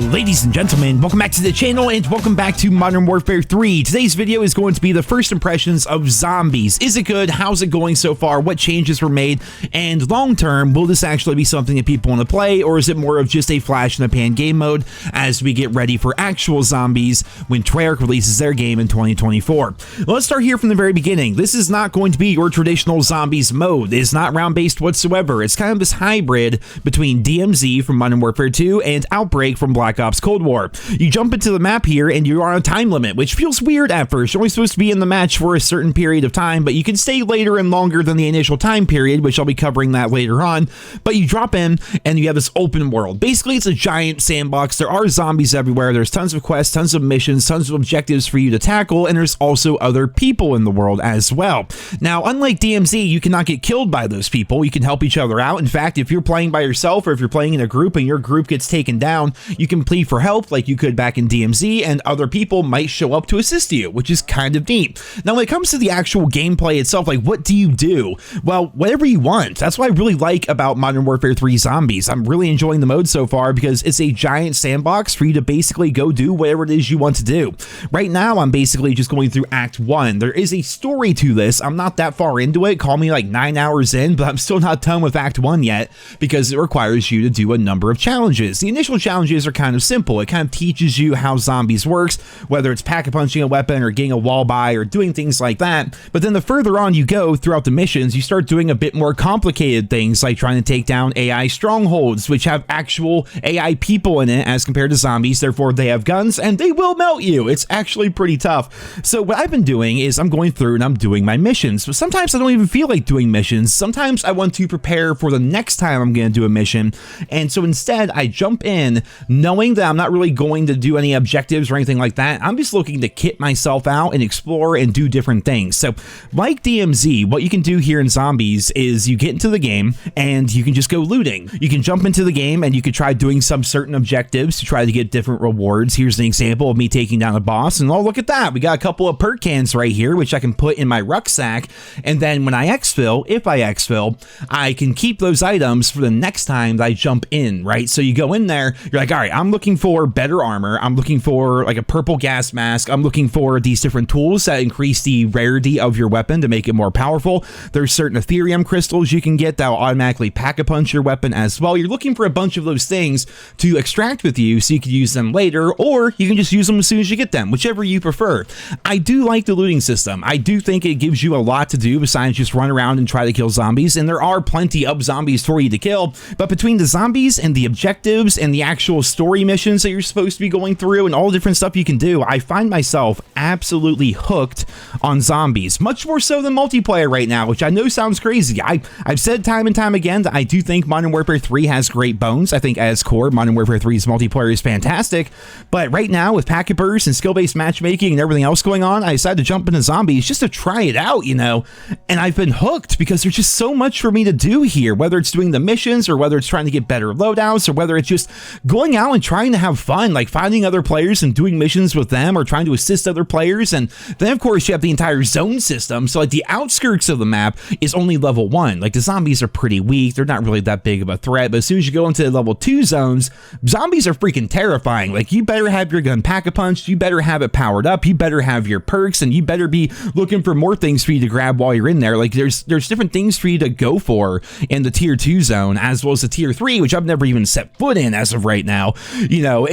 Ladies and gentlemen, welcome back to the channel and welcome back to Modern Warfare 3. Today's video is going to be the first impressions of zombies. Is it good? How's it going so far? What changes were made? And long term, will this actually be something that people want to play, or is it more of just a flash in the pan game mode as we get ready for actual zombies when Treyarch releases their game in 2024? Well, let's start here from the very beginning. This is not going to be your traditional zombies mode. It is not round based whatsoever. It's kind of this hybrid between DMZ from Modern Warfare 2 and Outbreak from Black Ops Cold War. You jump into the map here and you're on a time limit, which feels weird at first. You're only supposed to be in the match for a certain period of time, but you can stay later and longer than the initial time period, which I'll be covering that later on. But you drop in and you have this open world. Basically, it's a giant sandbox. There are zombies everywhere. There's tons of quests, tons of missions, tons of objectives for you to tackle, and there's also other people in the world as well. Now, unlike DMZ, you cannot get killed by those people. You can help each other out. In fact, if you're playing by yourself or if you're playing in a group and your group gets taken down, you can plead for help like you could back in DMZ, and other people might show up to assist you, which is kind of neat. Now, when it comes to the actual gameplay itself, like what do you do? Well, whatever you want. That's what I really like about Modern Warfare 3 Zombies. I'm really enjoying the mode so far because it's a giant sandbox for you to basically go do whatever it is you want to do. Right now, I'm basically just going through Act 1. There is a story to this. I'm not that far into it. Call me like 9 hours in, but I'm still not done with Act 1 yet because it requires you to do a number of challenges. The initial challenges are kind of simple. It kind of teaches you how zombies works, whether it's pack-a-punching a weapon or getting a wall by or doing things like that. But then the further on you go throughout the missions, you start doing a bit more complicated things like trying to take down AI strongholds, which have actual AI people in it as compared to zombies. Therefore, they have guns and they will melt you. It's actually pretty tough. So what I've been doing is I'm going through and I'm doing my missions. But sometimes I don't even feel like doing missions. Sometimes I want to prepare for the next time I'm going to do a mission. And so instead, I jump in knowing that I'm not really going to do any objectives or anything like that. I'm just looking to kit myself out and explore and do different things. So like DMZ, what you can do here in Zombies is you get into the game and you can just go looting. You can jump into the game and you can try doing some certain objectives to try to get different rewards. Here's an example of me taking down a boss, and oh, look at that. We got a couple of perk cans right here, which I can put in my rucksack. And then when I exfil, if I exfil, I can keep those items for the next time that I jump in, right? So you go in there, you're like, all right, I'm looking for better armor. I'm looking for like a purple gas mask. I'm looking for these different tools that increase the rarity of your weapon to make it more powerful. There's certain Ethereum crystals you can get that will automatically pack-a-punch your weapon as well. You're looking for a bunch of those things to extract with you so you can use them later, or you can just use them as soon as you get them, whichever you prefer. I do like the looting system. I do think it gives you a lot to do besides just run around and try to kill zombies, and there are plenty of zombies for you to kill, but between the zombies and the objectives and the actual story missions that you're supposed to be going through and all the different stuff you can do, I find myself absolutely hooked on zombies, much more so than multiplayer right now, which I know sounds crazy. I've said time and time again that I do think Modern Warfare 3 has great bones. I think at its core, Modern Warfare 3's multiplayer is fantastic, but right now with packet bursts and skill-based matchmaking and everything else going on, I decided to jump into zombies just to try it out, you know, and I've been hooked because there's just so much for me to do here, whether it's doing the missions or whether it's trying to get better loadouts or whether it's just going out and trying to have fun, like finding other players and doing missions with them or trying to assist other players. And then of course you have the entire zone system. So like the outskirts of the map is only level 1. Like the zombies are pretty weak. They're not really that big of a threat, but as soon as you go into the level 2 zones, zombies are freaking terrifying. Like you better have your gun pack-a-punch, you better have it powered up, you better have your perks, and you better be looking for more things for you to grab while you're in there. Like there's different things for you to go for in the tier 2 zone as well as the tier 3, which I've never even set foot in as of right now. You know,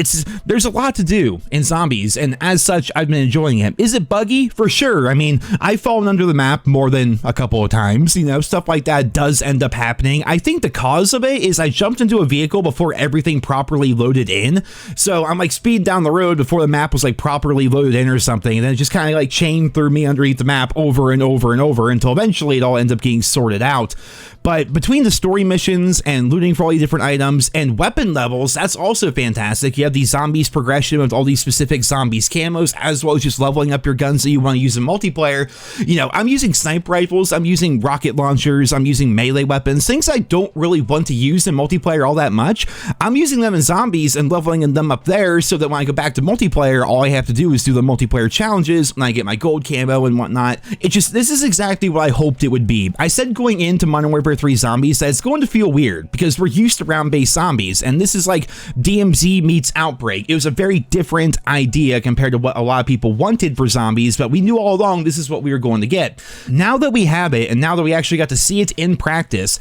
there's a lot to do in zombies, and as such, I've been enjoying it. Is it buggy? For sure. I mean, I've fallen under the map more than a couple of times, you know, stuff like that does end up happening. I think the cause of it is I jumped into a vehicle before everything properly loaded in, so I'm like speeding down the road before the map was like properly loaded in or something, and then it just kind of like chained through me underneath the map over and over and over until eventually it all ends up getting sorted out. But between the story missions and looting for all these different items and weapon levels, that's also fantastic. You have these zombies progression with all these specific zombies camos, as well as just leveling up your guns that you want to use in multiplayer. You know, I'm using sniper rifles, I'm using rocket launchers, I'm using melee weapons, things I don't really want to use in multiplayer all that much. I'm using them in zombies and leveling them up there so that when I go back to multiplayer, all I have to do is do the multiplayer challenges and I get my gold camo and whatnot. This is exactly what I hoped it would be. I said going into Modern Warfare 3 Zombies that it's going to feel weird because we're used to round-based zombies, and this is like DMZ DMZ meets Outbreak. It was a very different idea compared to what a lot of people wanted for zombies, but we knew all along this is what we were going to get. Now that we have it, and now that we actually got to see it in practice,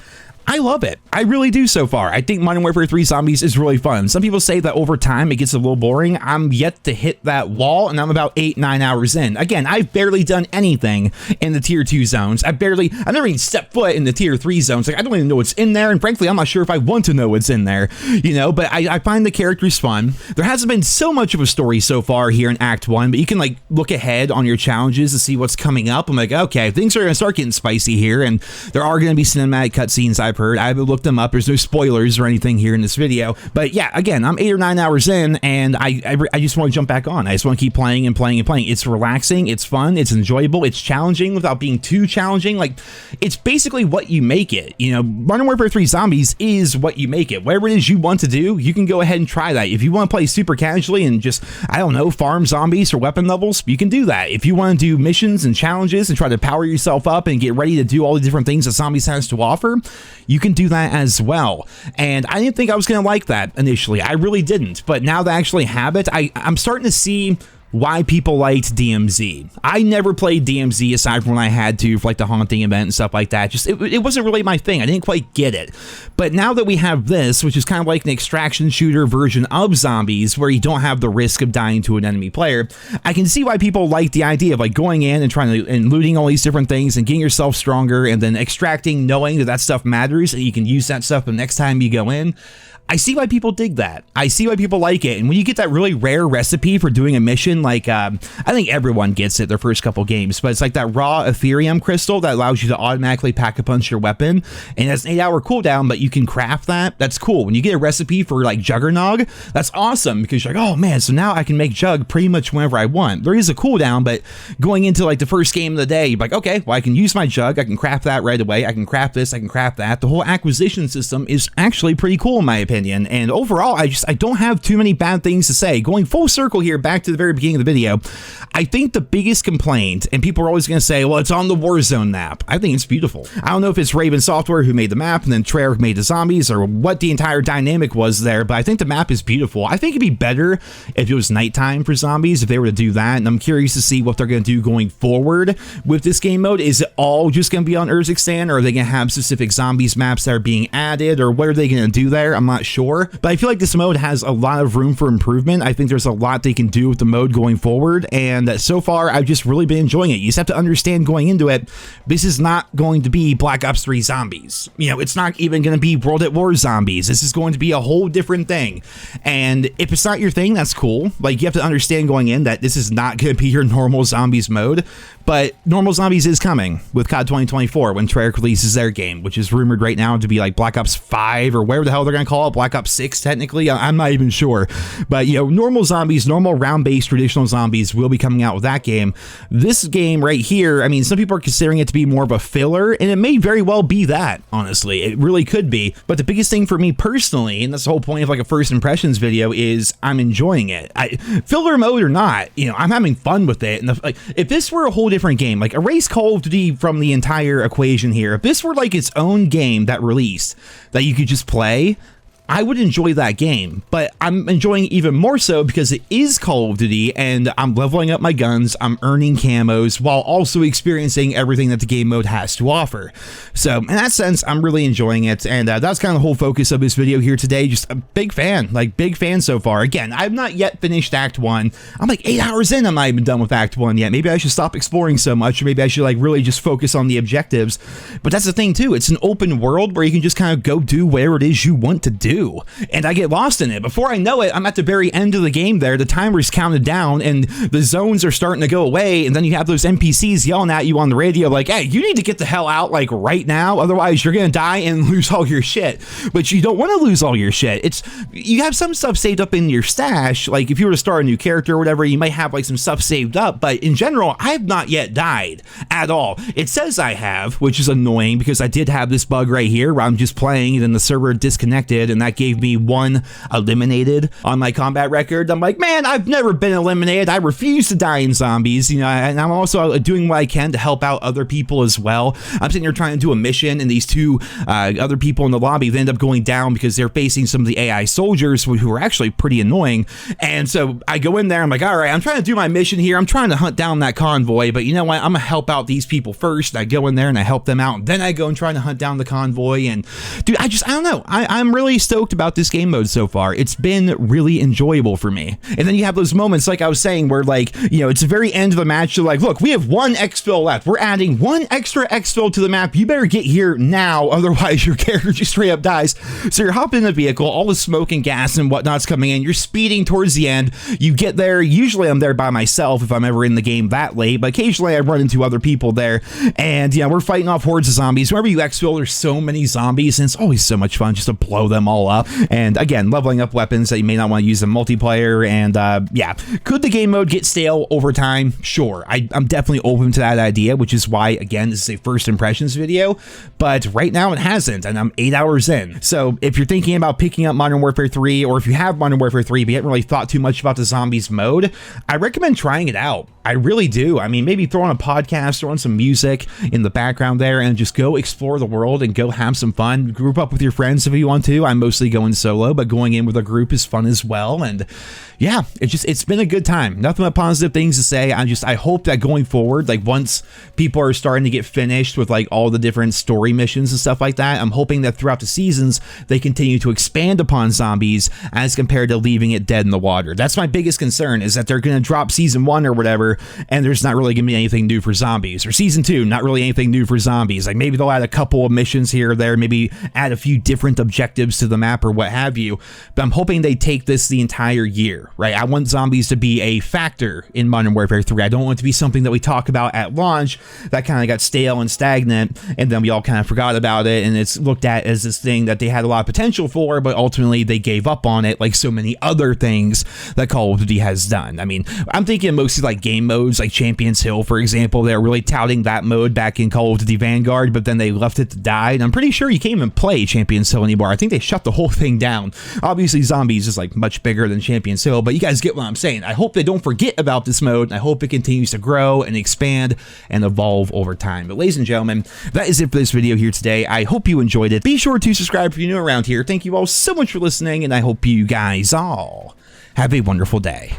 I love it. I really do so far. I think Modern Warfare 3 Zombies is really fun. Some people say that over time it gets a little boring. I'm yet to hit that wall, and I'm about 8-9 hours in. Again, I've barely done anything in the tier 2 zones. I've never even stepped foot in the tier 3 zones. Like, I don't even know what's in there, and frankly, I'm not sure if I want to know what's in there, you know, but I find the characters fun. There hasn't been so much of a story so far here in Act 1, but you can like look ahead on your challenges to see what's coming up. I'm like, okay, things are going to start getting spicy here, and there are going to be cinematic cutscenes, I've heard. I haven't looked them up. There's no spoilers or anything here in this video. But yeah, again, I'm 8 or 9 hours in, and I just want to jump back on. I just want to keep playing and playing and playing. It's relaxing, it's fun, it's enjoyable, it's challenging without being too challenging. Like, it's basically what you make it. You know, Modern Warfare 3 Zombies is what you make it. Whatever it is you want to do, you can go ahead and try that. If you want to play super casually and just, I don't know, farm zombies for weapon levels, you can do that. If you want to do missions and challenges and try to power yourself up and get ready to do all the different things that Zombies has to offer, you can do that as well. And I didn't think I was going to like that initially. I really didn't. But now that I actually have it, I'm starting to see why people liked DMZ. I never played DMZ aside from when I had to for like the haunting event and stuff like that. Just it wasn't really my thing. I didn't quite get it. But now that we have this, which is kind of like an extraction shooter version of Zombies, where you don't have the risk of dying to an enemy player, I can see why people like the idea of like going in and trying to and looting all these different things and getting yourself stronger, and then extracting, knowing that that stuff matters and you can use that stuff the next time you go in. I see why people dig that. I see why people like it. And when you get that really rare recipe for doing a mission, like I think everyone gets it their first couple games, but it's like that raw Ethereum crystal that allows you to automatically pack-a-punch your weapon, and it's an 8-hour cooldown, but you can craft that. That's cool. When you get a recipe for like Juggernog, that's awesome, because you're like, oh man, so now I can make Jug pretty much whenever I want. There is a cooldown, but going into like the first game of the day, you're like, okay, well, I can use my Jug, I can craft that right away, I can craft this, I can craft that. The whole acquisition system is actually pretty cool in my opinion. And overall, I don't have too many bad things to say. Going full circle here, back to the very beginning of the video, I think the biggest complaint, and people are always going to say, well, it's on the Warzone map. I think it's beautiful. I don't know if it's Raven Software who made the map and then Treyarch made the zombies, or what the entire dynamic was there, but I think the map is beautiful. I think it'd be better if it was nighttime for zombies, if they were to do that, and I'm curious to see what they're going to do going forward with this game mode. Is it all just going to be on Urzikstan, or are they going to have specific zombies maps that are being added, or what are they going to do there? I'm not sure. But I feel like this mode has a lot of room for improvement. I think there's a lot they can do with the mode going forward, and so far I've just really been enjoying it. You just have to understand going into it, this is not going to be Black Ops 3 Zombies. You know, it's not even going to be World at War Zombies. This is going to be a whole different thing. And if it's not your thing, that's cool. Like, you have to understand going in that this is not going to be your normal Zombies mode. But normal Zombies is coming with COD 2024 when Treyarch releases their game, which is rumored right now to be like Black Ops 5 or whatever the hell they're going to call it, Black Ops 6 technically. I'm not even sure. But, you know, normal zombies, normal round-based traditional zombies will be coming out with that game. This game right here, I mean, some people are considering it to be more of a filler, and it may very well be that, honestly. It really could be. But the biggest thing for me personally, and that's the whole point of like a first impressions video, is I'm enjoying it. Filler mode or not, you know, I'm having fun with it. And like, if this were a whole different game, like erase Call of Duty from the entire equation here, if this were like its own game that released that you could just play, I would enjoy that game, but I'm enjoying it even more so because it is Call of Duty and I'm leveling up my guns, I'm earning camos while also experiencing everything that the game mode has to offer. So in that sense, I'm really enjoying it, and that's kind of the whole focus of this video here today. Just a big fan, like big fan so far. Again, I've not yet finished Act 1. I'm like 8 hours in, I'm not even done with Act 1 yet. Maybe I should stop exploring so much, or maybe I should like really just focus on the objectives. But that's the thing too, it's an open world where you can just kind of go do whatever it is you want to do. And I get lost in it. Before I know it, I'm at the very end of the game there. The timer's counted down and the zones are starting to go away. And then you have those NPCs yelling at you on the radio like, hey, you need to get the hell out like right now. Otherwise, you're going to die and lose all your shit. But you don't want to lose all your shit. You have some stuff saved up in your stash. Like if you were to start a new character or whatever, you might have like some stuff saved up. But in general, I have not yet died at all. It says I have, which is annoying because I did have this bug right here where I'm just playing and then the server disconnected and that gave me 1 eliminated on my combat record. I'm like, man, I've never been eliminated. I refuse to die in zombies, you know, and I'm also doing what I can to help out other people as well. I'm sitting here trying to do a mission, and these 2 other people in the lobby, they end up going down because they're facing some of the AI soldiers who are actually pretty annoying. And so I go in there, I'm like, all right, I'm trying to do my mission here. I'm trying to hunt down that convoy, but you know what? I'm gonna help out these people first. I go in there and I help them out, and then I go and try to hunt down the convoy. And dude, I don't know. I'm really stoked about this game mode so far. It's been really enjoyable for me. And then you have those moments, like I was saying, where like, you know, it's the very end of the match. You're like, look, we have 1 exfil left. We're adding 1 extra exfil to the map. You better get here now, otherwise your character just straight up dies. So you're hopping in the vehicle, all the smoke and gas and whatnot's coming in. You're speeding towards the end. You get there. Usually I'm there by myself if I'm ever in the game that late, but occasionally I run into other people there. And yeah, we're fighting off hordes of zombies. Whenever you exfil, there's so many zombies, and it's always so much fun just to blow them all up. And again, leveling up weapons that you may not want to use in multiplayer. And yeah, could the game mode get stale over time? Sure, I'm definitely open to that idea, which is why, again, this is a first impressions video. But right now it hasn't, and I'm 8 hours in. So if you're thinking about picking up Modern Warfare 3, or if you have Modern Warfare 3 but you haven't really thought too much about the zombies mode, I recommend trying it out. I really do. I mean, maybe throw on a podcast, throw on some music in the background there, and just go explore the world and go have some fun. Group up with your friends if you want to. I'm mostly going solo, but going in with a group is fun as well. And yeah, it's been a good time. Nothing but positive things to say. I hope that going forward, like once people are starting to get finished with like all the different story missions and stuff like that, I'm hoping that throughout the seasons, they continue to expand upon zombies as compared to leaving it dead in the water. That's my biggest concern, is that they're going to drop season 1 or whatever, and there's not really going to be anything new for zombies. Or season 2, not really anything new for zombies. Like maybe they'll add a couple of missions here or there, maybe add a few different objectives to the map or what have you. But I'm hoping they take this the entire year, right? I want zombies to be a factor in Modern Warfare 3. I don't want it to be something that we talk about at launch that kind of got stale and stagnant, and then we all kind of forgot about it, and it's looked at as this thing that they had a lot of potential for, but ultimately they gave up on it, like so many other things that Call of Duty has done. I mean, I'm thinking mostly like game modes, like Champions Hill, for example. They were really touting that mode back in Call of Duty Vanguard, but then they left it to die, and I'm pretty sure you can't even play Champions Hill anymore. I think they shut the whole thing down. Obviously, Zombies is like much bigger than Champions Hill, but you guys get what I'm saying. I hope they don't forget about this mode, and I hope it continues to grow and expand and evolve over time. But ladies and gentlemen, that is it for this video here today. I hope you enjoyed it. Be sure to subscribe if you're new around here. Thank you all so much for listening, and I hope you guys all have a wonderful day.